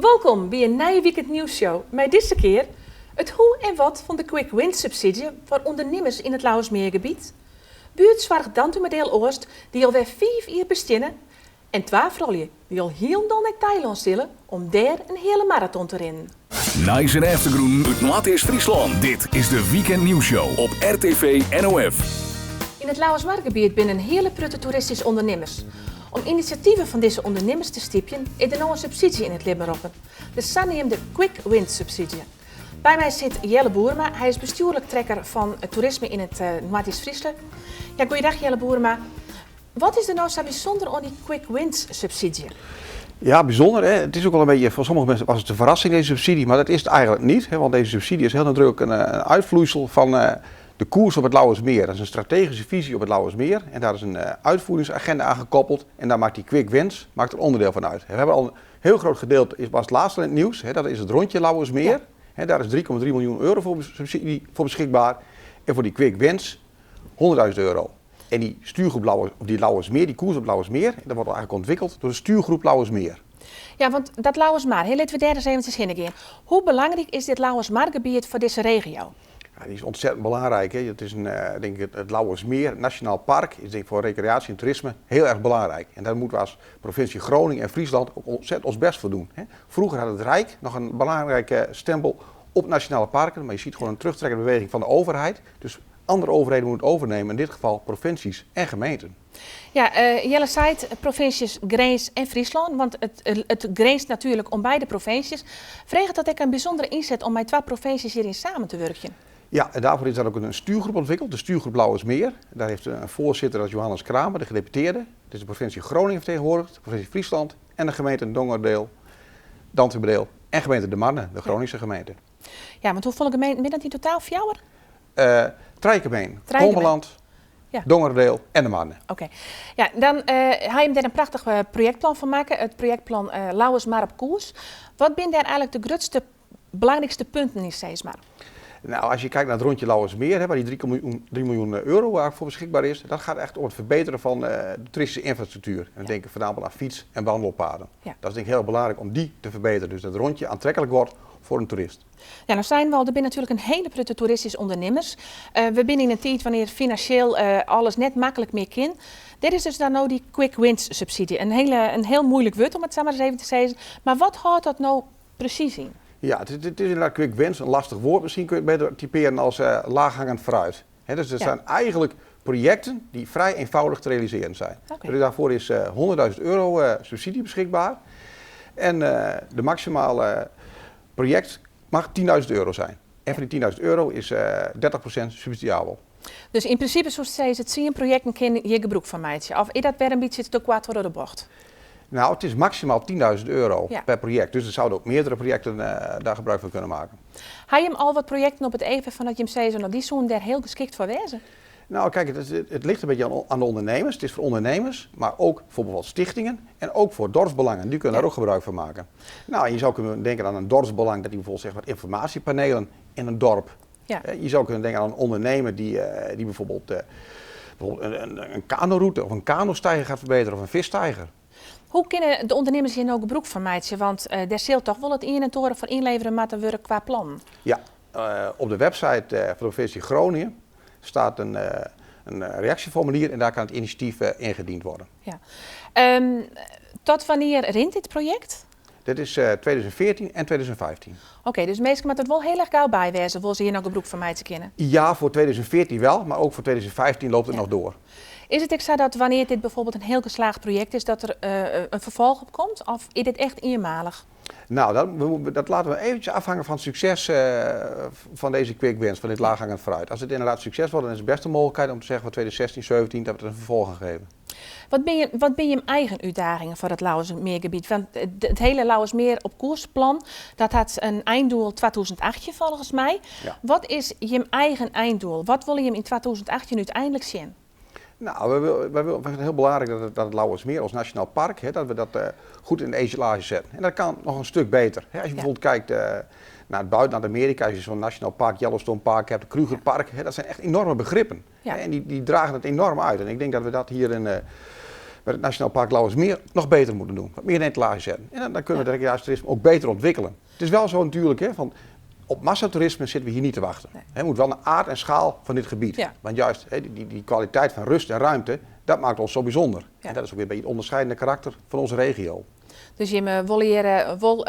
Welkom bij een nieuwe Weekend Nieuwsshow. Met deze keer het hoe en wat van de Quick Wins subsidie voor ondernemers in het Lauwersmeergebied. Buurtzorg Dantumedeel Oost die alweer 5 jaar bestinnen. En 2 vrouwen die al heel dan naar Thailand stillen om daar een hele marathon te rennen. Nice en Eftergroen uit Noord-Friesland. Dit is de Weekend Nieuwsshow op RTV NOF. In het Lauwersmeergebied binnen hele prutte toeristische ondernemers. Om initiatieven van deze ondernemers te stipjen, is er nou een subsidie in het leven roepen. De zogenaamde Quick Wins subsidie. Bij mij zit Jelle Boerma. Hij is bestuurlijk trekker van het toerisme in het Noord-Friesland. Ja, goeiedag Jelle Boerma. Wat is er nou zo bijzonder aan die Quick Wins subsidie? Ja, bijzonder. Hè? Het is ook wel een beetje, voor sommige mensen was het een verrassing deze subsidie, maar dat is het eigenlijk niet. Hè? Want deze subsidie is heel nadrukkelijk een uitvloeisel van de koers op het Lauwersmeer. Dat is een strategische visie op het Lauwersmeer en daar is een uitvoeringsagenda aan gekoppeld en daar maakt die Quick Wins er onderdeel van uit. We hebben al een heel groot gedeelte, was het laatste in het nieuws, hè? Dat is het rondje Lauwersmeer. Ja. Hè? Daar is 3,3 miljoen euro voor subsidie voor beschikbaar en voor die Quick Wins 100.000 euro. En die stuurgroep die Lauwersmeer, die koers op Lauwersmeer, dat wordt eigenlijk ontwikkeld door de stuurgroep Lauwersmeer. Ja, want dat Lauwersmeer, laten we daar eens eventjes heen gaan. Hoe belangrijk is dit Lauwersmeergebied voor deze regio? Ja, die is ontzettend belangrijk. Hè. Het is denk ik, het Lauwersmeer Nationaal Park is denk ik, voor recreatie en toerisme heel erg belangrijk. En daar moeten we als provincie Groningen en Friesland ook ontzettend ons best voor doen. Hè. Vroeger had het Rijk nog een belangrijke stempel op nationale parken, maar je ziet gewoon een terugtrekkende beweging van de overheid. Dus andere overheden moeten overnemen, in dit geval provincies en gemeenten. Ja, Jelle zei het, provincies Grains en Friesland, want het grenst natuurlijk om beide provincies. Vreeg dat ik een bijzondere inzet om met 2 provincies hierin samen te werken? Ja, en daarvoor is dan ook een stuurgroep ontwikkeld, de stuurgroep Lauwersmeer. Daar heeft een voorzitter als Johannes Kramer, de gedeputeerde. Dit is de provincie Groningen vertegenwoordigd, de provincie Friesland en de gemeente Dongerdeel, Dantumedeel en gemeente De Marne, de Groningse gemeente. Ja, want hoeveel gemeenten binnen die totaal voor jou? Trijkemeen, Kommerland, ja. Dongerdeel en De Marne. Oké. Ja, dan ga je daar een prachtig projectplan van maken, het projectplan Lauwersmeer op koers. Wat zijn daar eigenlijk de grootste, belangrijkste punten in steeds maar? Nou, als je kijkt naar het rondje Lauwersmeer, waar die 3 miljoen euro waarvoor beschikbaar is, dat gaat echt om het verbeteren van de toeristische infrastructuur. En dan denk ik voornamelijk aan fiets- en wandelpaden. Ja. Dat is denk ik heel belangrijk om die te verbeteren, dus dat het rondje aantrekkelijk wordt voor een toerist. Ja, nou zijn we al, er zijn natuurlijk een hele prutte toeristische ondernemers. We zijn in een tijd wanneer financieel alles net makkelijk meer kan. Dit is dus dan nou die Quick Wins subsidie. Een heel moeilijk woord om het samen eens even te zeggen. Maar wat houdt dat nou precies in? Ja, het is inderdaad Quick Wins, een lastig woord. Misschien kun je het beter typeren als laaghangend fruit. Dus er zijn eigenlijk projecten die vrij eenvoudig te realiseren zijn. Okay. Dus daarvoor is 100.000 euro subsidie beschikbaar. En de maximale project mag 10.000 euro zijn. En van die 10.000 euro is 30% subsidiabel. Dus in principe, zoals je het zien, projecten kan je gebruik van maken. Of is dat weer een beetje te kwaad voor de bocht? Nou, het is maximaal 10.000 euro per project. Dus er zouden ook meerdere projecten daar gebruik van kunnen maken. Heb je hem al wat projecten op het even van dat je hem zei, nou, die zo'n daar heel geschikt voor wezen? Nou, kijk, het ligt een beetje aan de ondernemers. Het is voor ondernemers, maar ook voor bijvoorbeeld stichtingen en ook voor dorpsbelangen. Die kunnen daar ook gebruik van maken. Nou, je zou kunnen denken aan een dorpsbelang dat die bijvoorbeeld zegt wat informatiepanelen in een dorp. Ja. Je zou kunnen denken aan een ondernemer die bijvoorbeeld een kanoroute of een kanostijger gaat verbeteren of een visstijger. Hoe kunnen de ondernemers hier nou gebruik van maken? Want daar zult toch wel het in en toren voor inleveren met werk qua plan? Ja, op de website van de provincie Groningen staat een reactieformulier en daar kan het initiatief ingediend worden. Ja. Tot wanneer rint dit project? Dit is 2014 en 2015. Oké, dus meestal moet het wel heel erg gauw bijwezen, wil ze hier nog gebruik van mij te kennen? Ja, voor 2014 wel, maar ook voor 2015 loopt het nog door. Is het zo dat wanneer dit bijvoorbeeld een heel geslaagd project is, dat er een vervolg op komt? Of is dit echt eenmalig? Nou, dat laten we eventjes afhangen van het succes van deze Quick Wins, van dit laaghangend fruit. Als het inderdaad succes wordt, dan is het best een mogelijkheid om te zeggen voor 2016, 2017 dat we het een vervolg gaan geven. Wat ben je eigen uitdagingen voor het Lauwersmeergebied? Want het hele Lauwersmeer op koersplan, dat had een einddoel 2018 volgens mij. Ja. Wat is je eigen einddoel? Wat wil je in 2018 uiteindelijk zien? Nou, we vinden het heel belangrijk dat het Lauwersmeer als nationaal park, dat we dat goed in de etalage zetten. En dat kan nog een stuk beter. Als je bijvoorbeeld kijkt naar het buitenland Amerika, als je zo'n nationaal park, Yellowstone Park hebt, Krugerpark, dat zijn echt enorme begrippen. Ja. En die dragen het enorm uit. En ik denk dat we dat hier met het Nationaal Park Lauwersmeer nog beter moeten doen. Wat meer in de etalage zetten. En dan kunnen we het recreatietoerisme ook beter ontwikkelen. Het is wel zo natuurlijk, hè, van op massatoerisme zitten we hier niet te wachten. Nee. Er moet wel een aard en schaal van dit gebied. Ja. Want juist die kwaliteit van rust en ruimte, dat maakt ons zo bijzonder. Ja. En dat is ook weer een beetje het onderscheidende karakter van onze regio. Dus je wil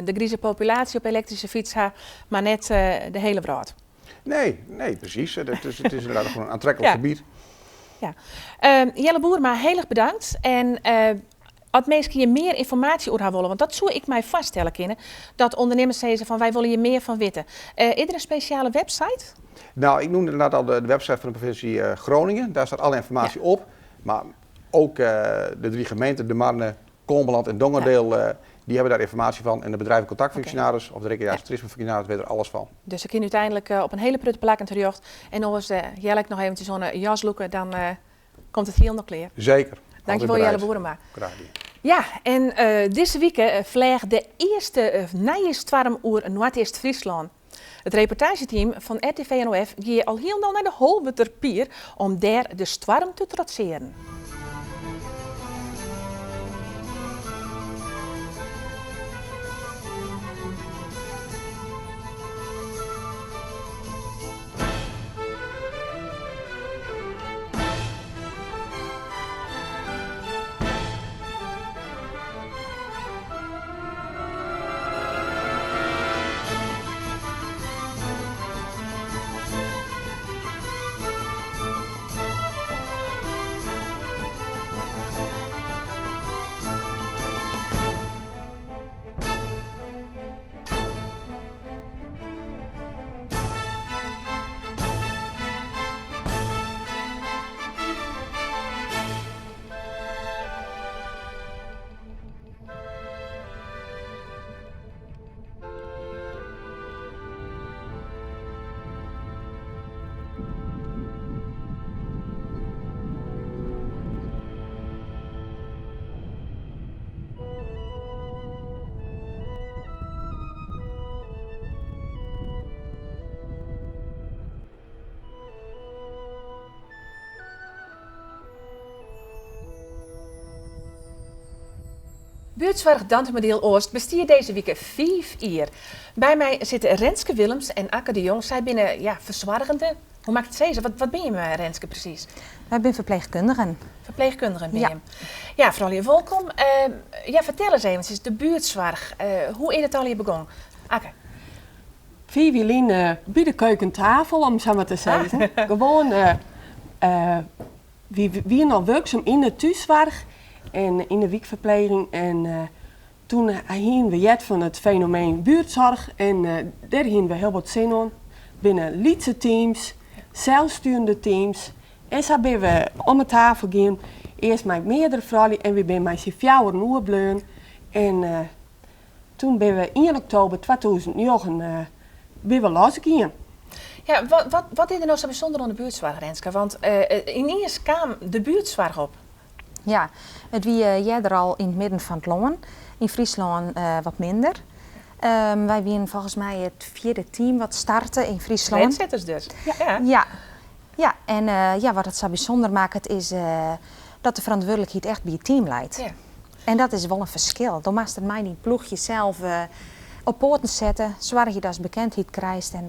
de Griekse populatie op elektrische fiets hebben, maar net de hele wereld. Nee, precies. Het is inderdaad gewoon een aantrekkelijk gebied. Ja. Jelle Boerma, heel erg bedankt. En als mensen hier meer informatie over willen, want dat zou ik mij vaststellen kunnen, dat ondernemers zeggen van wij willen hier meer van weten. Is er een speciale website? Nou, ik noemde inderdaad al de website van de provincie Groningen. Daar staat alle informatie op. Maar ook de 3 gemeenten, De Marne, Kommeland en Dongerdeel, die hebben daar informatie van. En de bedrijven contactfunctionaris of de recreatietoerismefunctionaris weten er alles van. Dus ze kunnen uiteindelijk op een hele prutte plek in terecht. En als Jelle nog eventjes zo'n jas loeken, dan komt het heel nog kleer. Zeker. Dankjewel Jelle Boerma. Graag gedaan. Ja, en deze week vliegt de eerste nijestwarm oer Noord-Eerst-Friesland. Het reportageteam van RTV NOF gaat al heel naar de Holweterpier om daar de storm te trotseren. Buurtzorg Dantemodeel Oost bestiert deze week 5 jaar. Bij mij zitten Renske Willems en Akke de Jong. Zij binnen verzorgende. Hoe maakt het zeggen? Wat ben je, Renske, precies? Wij zijn verpleegkundigen. Verpleegkundigen ben je. Ja. Ja, vooral welkom. Vertel eens even, de buurtzorg. Hoe is het al hier begonnen? Akke. Vivielien bij de keukentafel, om zo maar te zeggen. Gewoon, wie nog werkzaam in de thuiszorg en in de wiekverpleging. En toen hingen we jet van het fenomeen buurtzorg. En daar hingen we heel wat zin in. Binnen liedse teams, zelfsturende teams. En zo ben we om de tafel gaan. Eerst met meerdere vrouwen en we zijn met z'n 4 uur bleun. En toen ben we 1 oktober 2009 ben we losgegaan. Ja, wat is er nou zo bijzonder aan de buurtzorg, Renske? Want ineens kwam de buurtzorg op. Ja, het wie er al in het midden van het land. In Friesland wat minder. Wij zijn volgens mij het 4e team wat startte in Friesland. Trendsetters dus. Ja, en wat het zo bijzonder maakt is dat de verantwoordelijkheid echt bij het team leidt. Ja. En dat is wel een verschil. Dan mag het mij die ploegje zelf op poten zetten, zorg je dat ze bekendheid krijgt en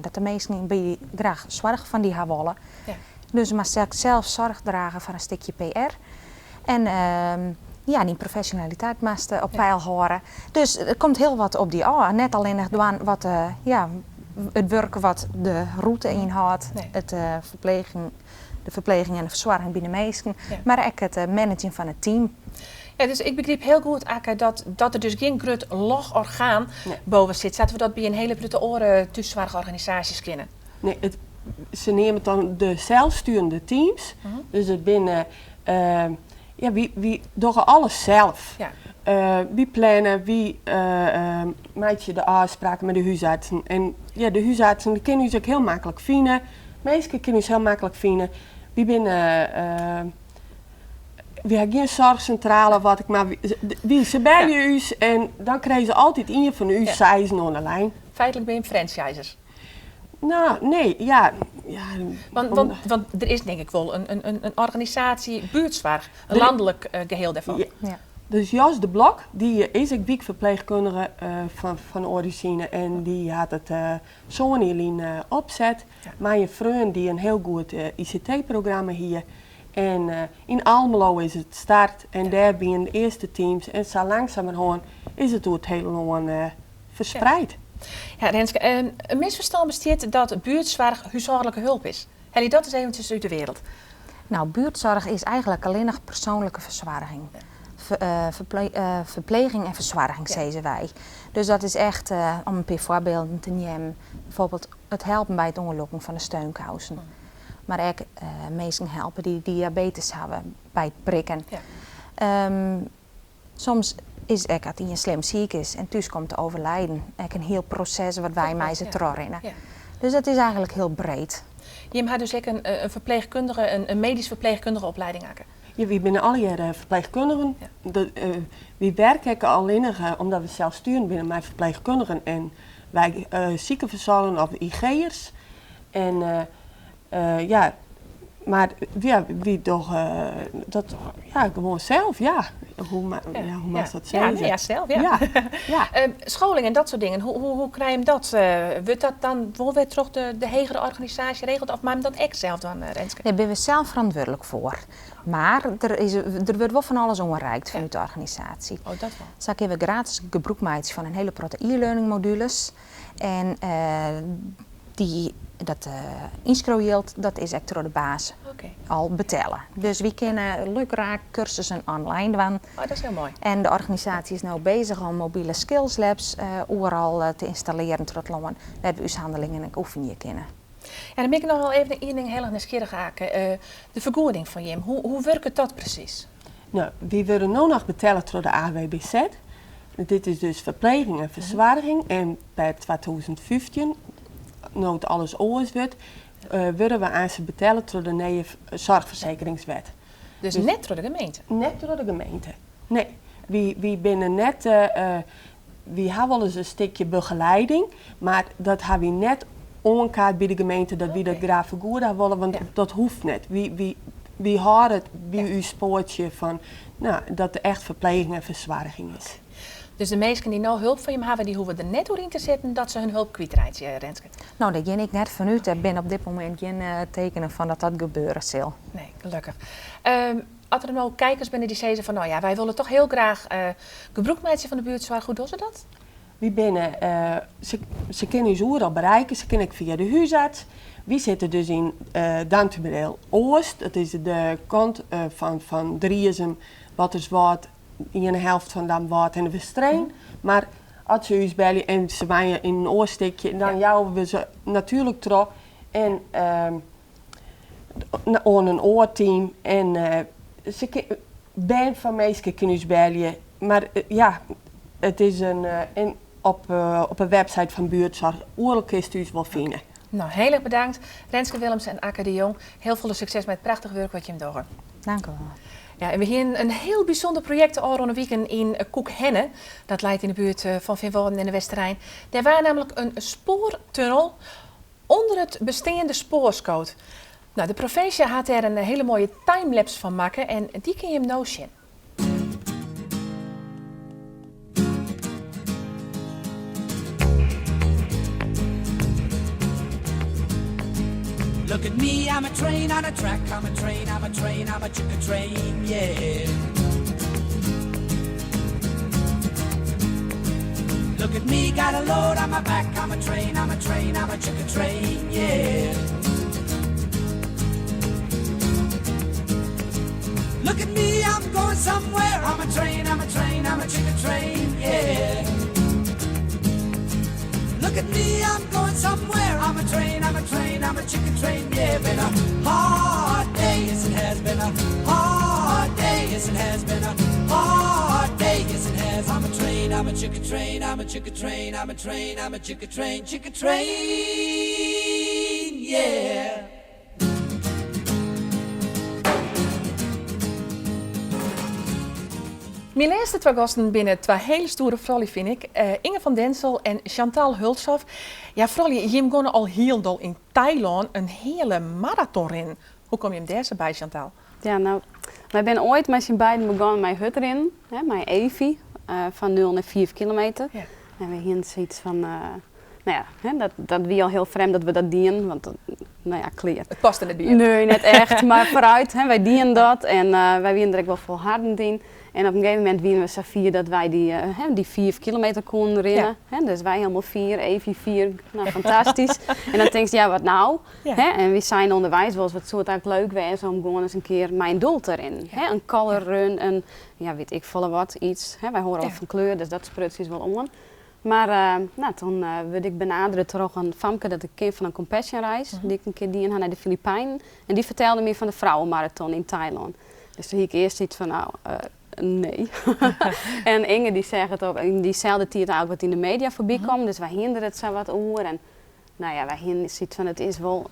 dat de mensen bij graag zorg van die hebben willen. Ja. Dus je mag zelf zorg dragen voor een stukje PR. En die professionaliteit mag op peil houden. Dus er komt heel wat op die aan. Net alleen nog wat het werken wat de route inhoudt, Nee. de verpleging en de verzorging binnen mensen, Ja. maar ook het managen van het team. Ja, dus ik begreep heel goed, Akke, dat er dus geen groot logorgaan boven zit. Zaten we dat bij een hele grote oren thuiszorgorganisaties kennen? Nee, ze nemen dan de zelfsturende teams. Dus het binnen, wie doen alles zelf. Ja. Wie plannen, wie maakt je de afspraken met de huisartsen. En ja, de huisartsen die kunnen u ook heel makkelijk vinden. Meesten kunnen u heel makkelijk vinden. Wie binnen, we hebben geen zorgcentrale, wat ik maar. Wie ze bellen u en dan krijgen ze altijd een van u zeizen aan de lijn. Feitelijk ben je franchisers. Nou, nee, ja. Want er is denk ik wel een organisatie, buurtzorg, een landelijk geheel daarvan. Ja. Ja. Dus Jos de Blok, die is ik wiekverpleegkundige van origine en die had het zo'n opzet. Ja. Mijn vriend die een heel goed ICT-programma hier. En in Almelo is het start en daar zijn de eerste teams. En zo langzamerhand is het door het hele land verspreid. Ja, Renske, een misverstand bestaat dat buurtzorg huishoudelijke hulp is. Hel je dat eens eventjes uit de wereld? Nou, buurtzorg is eigenlijk alleen nog persoonlijke verzorging. Verpleging en verzorging, zeggen wij. Dus dat is echt, om een paar voorbeelden te nemen, bijvoorbeeld het helpen bij het onderlopen van de steunkousen. Maar ook mensen helpen die diabetes hebben bij het prikken. Ja. Soms is het dat hij een slim ziek is en thuis komt te overlijden. Ook een heel proces wat wij mij ze terugrennen. Ja. Dus dat is eigenlijk heel breed. Je hebt dus ook een verpleegkundige, een medisch verpleegkundige opleiding maken. Ja, we zijn alle jaren verpleegkundigen. Ja. We werken alleen omdat we zelf sturen binnen mijn verpleegkundigen. En wij ziekenverzorgen of IG'ers. En ja, maar ja, wie toch dat gewoon zelf, ja. Hoe mag dat zeggen? Ja, zelf, ja. Ja. Scholing en dat soort dingen, hoe krijg je hem dat? Wordt dat dan wel weer terug de hegere organisatie regelt of maak je dat echt zelf dan, Renske? Daar zijn we zelf verantwoordelijk voor. Maar er wordt wel van alles omgereikt vanuit de organisatie. Oh, dat wel. Zo hebben we gratis gebruik van een hele grote e-learning modules. En dat inschrijfgeld, dat is echt door de baas al betalen. Dus we kunnen leuk raak cursussen online doen. Oh, dat is heel mooi. En de organisatie is nu bezig om mobiele skills labs overal te installeren. Tot land, waar we handelingen en oefeningen kennen. Ja, dan ben ik nog wel even één ding heel erg nieuwsgierig haken. De vergoeding van Jim, hoe werkt dat precies? Nou, we worden nu nog betalen door de AWBZ. Dit is dus verpleging en verzorging. En bij 2015, nu het alles oors wordt, worden we aan ze betalen door de nieuwe zorgverzekeringswet. Dus net door de gemeente? Net door de gemeente. Nee, we binnen net, we hebben wel eens een stukje begeleiding, maar dat hebben we net onkaart bij de gemeente dat we dat graag vergoeden willen, want dat hoeft niet. We houden het bij uw spoortje van dat er echt verpleging en verzorging is. Dus de mensen die nou hulp van je hebben, die hoeven er net door in te zetten dat ze hun hulp kwijtraakt, Renske? Nou, dat ken ik net vanuit. Er ben op dit moment geen tekenen van dat gebeuren zal. Nee, gelukkig. Als er nou kijkers binnen die zeggen van, nou ja, wij willen toch heel graag gebruikmaatje van de buurtzorg, hoe doen ze dat? We binnen, ze kunnen ons overal bereiken, ze kunnen via de huisarts. We zitten dus in Dantumereel Oost, dat is de kant van Driesem, wat is wat, in een helft van dan wat en de Westreen. Maar als ze ons bellen en ze waren in een oorstikje, dan jouwen we ze natuurlijk terug en aan een oorteam. En band van mensen kunnen ons bellen, maar het is op een website van buurtzorg. Oorlijk kun je ons wel vinden. Nou, heel erg bedankt. Renske Willems en Akka de Jong. Heel veel succes met het prachtige werk wat je hem doet. Dank u wel. Ja, en we hebben een heel bijzonder project al een weekend in Koekhenne. Dat ligt in de buurt van Vinwolden in de Westerrijn. Daar was namelijk een spoortunnel onder het bestaande spoorscoot. Nou, de provincie had er een hele mooie timelapse van maken en die kun je hem nou zien. Look at me, I'm a train on a track, I'm a train, I'm a train, I'm a chicken train, yeah. Look at me, got a load on my back, I'm a train, I'm a train, I'm a chicken train, yeah. Look at me, I'm going somewhere, I'm a train, I'm a train, I'm a chicken train, yeah. Look at me, I'm going somewhere. I'm a train, I'm a train, I'm a chicken train. Yeah, been a hard day, yes it has been a hard day, yes it has been a hard day, yes it has. I'm a train, I'm a chicken train, I'm a chicken train, I'm a train, I'm a chicken train, yeah. Mijn laatste twee gasten binnen twee hele stoere vrouwen, vind ik. Inge van Densel en Chantal Hulshoff. Ja, vrouwen, je begonnen al heel dol in Thailand een hele marathon in. Hoe kom je hem deze bij, Chantal? Ja, nou, wij zijn ooit met z'n beiden begonnen met hutrennen, met Evi, van 0 naar 4 kilometer. Ja. En we hadden zoiets van, nou ja, dat wie al heel vreemd dat we dat dienen, want nou ja, kleert. Het past in het bier. Nee, niet echt, maar vooruit, wij dienen dat en wij waren er ook wel volhardend in. En op een gegeven moment winnen we z'n vier dat wij die 4 kilometer konden rennen. Dus wij helemaal 4, Evi 4, nou fantastisch. En dan denk je, ja wat nou? Ja. En we zijn onderwijs wel eens wat soort eigenlijk leuk was om gewoon eens een keer mijn doel te rennen. Een color run, een, ja weet ik veel wat, iets. Wij horen al van kleur, dus dat spruts is wel om. Maar toen werd ik benaderd door een famke dat ik ken van een compassion reis. Die ik een keer die naar de Filipijnen. En die vertelde me van de vrouwenmarathon in Thailand. Dus toen had ik eerst iets van, nou, nee. En Inge die zegt het ook, in diezelfde tijd ook wat in de media voorbij kwam. Dus wij hinderen het zo wat over. En nou ja, wij hinderen iets van,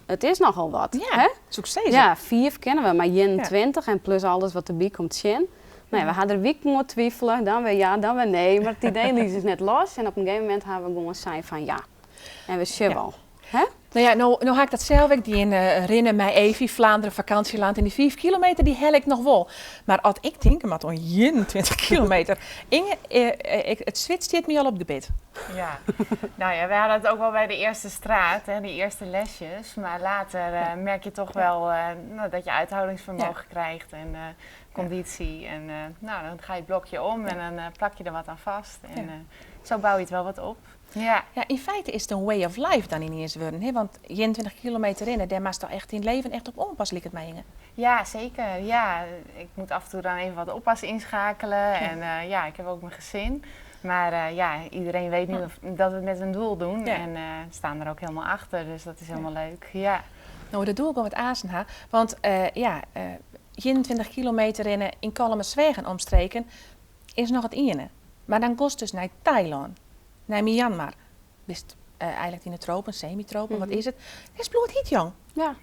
het is nogal wat. Ja, hè? succes. Ja, 4 kennen we, maar 21 en plus alles wat erbij komt zien. Nou ja, we hadden er week moeten twijfelen, dan weer ja, dan weer nee. Maar het idee liet is net los en op een gegeven moment hebben we gewoon zijn van ja. En we zien wel. Hè? Nou ja, nou ga ik dat zelf ook, die in rennen met Evi, Vlaanderen, vakantieland. En die 5 kilometer, die hel ik nog wel. Maar als ik denk, maar toch 21 kilometer. Inge, het zwitst me al op de bed. Ja, nou ja, we hadden het ook wel bij de eerste straat, hè, die eerste lesjes. Maar later merk je toch wel dat je uithoudingsvermogen krijgt en conditie. En nou, dan ga je het blokje om en dan plak je er wat aan vast. En zo bouw je het wel wat op. Ja. Ja, in feite is het een way of life dan ineens worden. Hè? Want 21 kilometer rennen, daar mag toch echt in het leven echt op onpas liek het mij Inge. Ja, zeker. Ja, ik moet af en toe dan even wat oppas inschakelen. En ik heb ook mijn gezin. Maar iedereen weet nu dat we het met een doel doen. Ja. En staan er ook helemaal achter. Dus dat is helemaal leuk. Ja. Nou, dat doe ik wel met Azenha. Want 21 kilometer rennen in Kalmeswegen omstreken is nog het ene. Maar dan kost dus naar Thailand, naar Myanmar. Wist eigenlijk in de tropen, semi-tropen, wat is het? Het is bloed niet jong. Ja.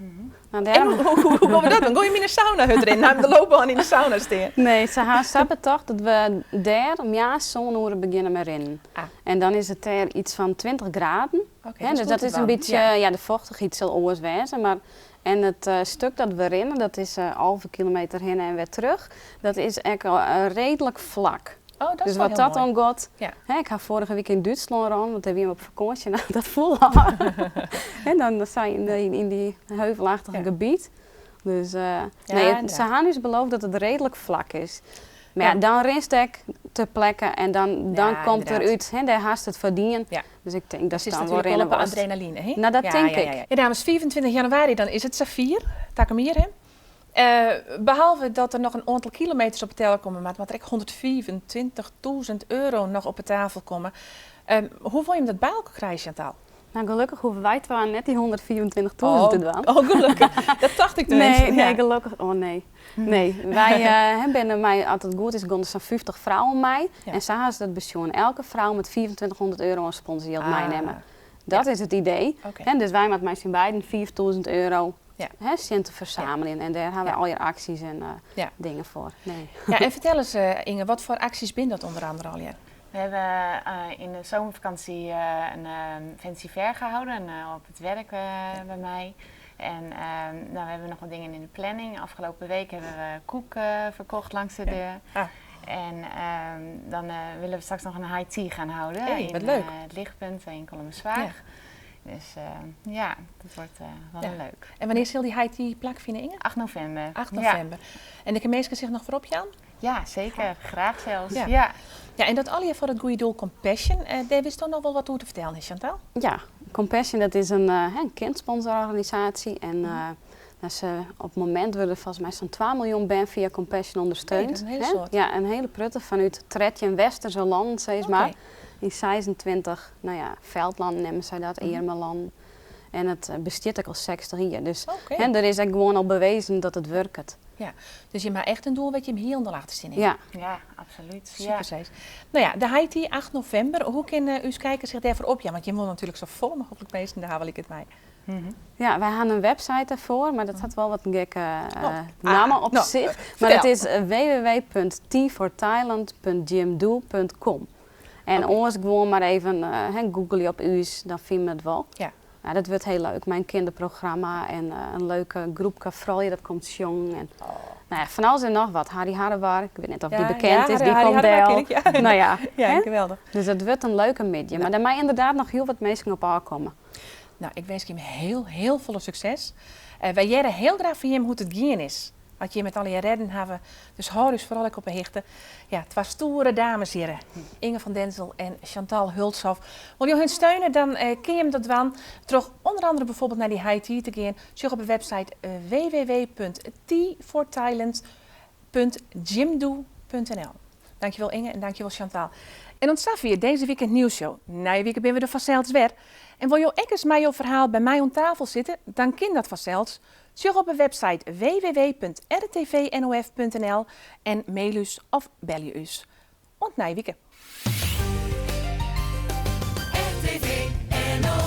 Nou, En hoe gaan we dat doen? Ga je in de sauna hut erin? Nou, de loopbaan in de sauna staan. Nee, ze hebben toch dat we daar om zo'n beginnen met rennen. Ah. En dan is het er iets van 20 graden. Okay, dus dat is een beetje, de vochtigheid zal oors wezen. Maar en het stuk dat we rennen, dat is halve kilometer heen en weer terug. Dat is echt redelijk vlak. Oh, dat is dus wel wat heel dat mooi. dan gaat, ik ga vorige week in Duitsland rond, want daar weer op vakantie, nou, dat voelde al. En dan sta je in die heuvelachtige gebied. Dus ze hebben dus beloofd dat het redelijk vlak is. Maar dan rest ik ter plekke en dan komt er uit, daar haast het verdienen. Ja. Dus ik denk dat is dan wel natuurlijk rennen wel op was. adrenaline, hè? Nou, dat denk ik. Ja, dames, 24 januari dan is het Safir, Takamir, hè? Behalve dat er nog een aantal kilometers op de tel komen, maar er €124.000 nog op de tafel komen. Hoe wil je dat bij elkaar krijgen, Chantal? Nou, gelukkig hoeven wij het net die 124.000 te doen. Oh, gelukkig. Dat dacht ik tenminste. Nee, gelukkig. Oh nee. Nee, wij hebben mij altijd goed is gaan zo'n 50 vrouwen mij. Ja. En samen is dat pensioen. Elke vrouw met €2500 aan sponsoring meenemen. Dat is het idee. Okay. En dus wij met mij zijn beiden €4.000 centen verzamelen. En daar hebben we al je acties en dingen voor. Nee. Ja, en vertel eens Inge, wat voor acties binnen dat onder andere al? We hebben in de zomervakantie een fancy fair gehouden op het werk bij mij. En we hebben nog wat dingen in de planning. Afgelopen week hebben we koek verkocht langs de deur. Ah. En dan willen we straks nog een high tea gaan houden in leuk. Het Lichtpunt in Kolmerswaag. Dus dat wordt wel leuk. En wanneer zal die high tea plak vinden, Inge? 8 november. 8 november. En de gemeente zich nog voorop, Jan? Ja, zeker. Graag zelfs. Ja, en dat al je voor het goede doel Compassion, daar wist toch nog wel wat over te vertellen, Chantal? Ja, Compassion dat is een kindsponsororganisatie en op het moment worden volgens mij zo'n 2 miljoen ben via Compassion ondersteund. Dat is een hele soort. Ja, een hele prutte vanuit Tredje en Westerse land, zeg maar. In 26 veldlanden nemen zij dat, Iermeland. En het bestaat ook al 60 jaar. Dus er is ook gewoon al bewezen dat het werkt. Ja, dus je maakt echt een doel wat je hem heel onder laten zien. Ja, absoluut. Super. Nou ja, de high tea 8 november. Hoe kunnen uw kijkers zich daarvoor op? Ja, want je wil natuurlijk zo vol mogelijk meesten, daar haal ik het mee. Ja, wij hebben een website ervoor, maar dat had wel wat een gekke namen op zich. Maar vertel. het is www.tforthailand.gymdo.com. En ons gewoon maar even googlen op us, dan vinden we het wel. Ja. Ja, dat wordt heel leuk. Mijn kinderprogramma en een leuke groep Cafrolje, dat komt jong. En, nou ja, van alles en nog wat. Harry Hardewaar, ik weet niet of die bekend is, die Harry komt Hardewaar deel. ken ik, ja. Nou ja, Ja, hè? geweldig. Dus dat wordt een leuke medium. Maar daar mij inderdaad nog heel wat mensen op aankomen. Nou, ik wens je hem heel veel succes. Wij jaren heel graag van hem hoe het gaan is. Wat je met alle je redden hebben. Dus hou dus vooral ook op hechten. Ja, het was stoere dames hier. Inge van Denzel en Chantal Hulshoff. Wil je hun steunen, dan kun je hem dat doen. Terug onder andere bijvoorbeeld naar die high tea te gaan. Zoek op de website www.teaforthailand.gymdo.nl. Dankjewel Inge en dankjewel Chantal. En ontstaf weer deze weekend nieuwsshow. Na je weekend ben we er vanzelfs weer. En wil je ook eens met je verhaal bij mij om tafel zitten, dan kan dat vanzelfs. Zoek op de website www.rtvnof.nl en mail us of bel je us. Ont na je weekend. RTV NOS.